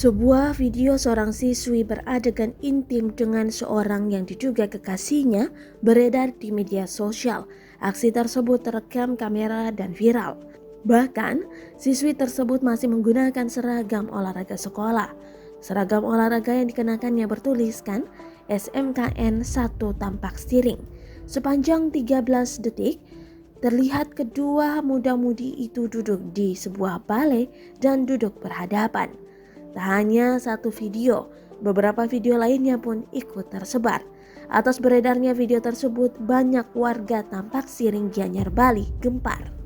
Sebuah video seorang siswi beradegan intim dengan seorang yang diduga kekasihnya beredar di media sosial. Aksi tersebut terekam kamera dan viral. Bahkan, siswi tersebut masih menggunakan seragam olahraga sekolah. Seragam olahraga yang dikenakannya bertuliskan SMKN 1 Tampak Stiring. Sepanjang 13 detik, terlihat kedua muda-mudi itu duduk di sebuah balai dan duduk berhadapan. Tak hanya satu video, beberapa video lainnya pun ikut tersebar. Atas beredarnya video tersebut, banyak warga Tampak Siring Gianyar Bali gempar.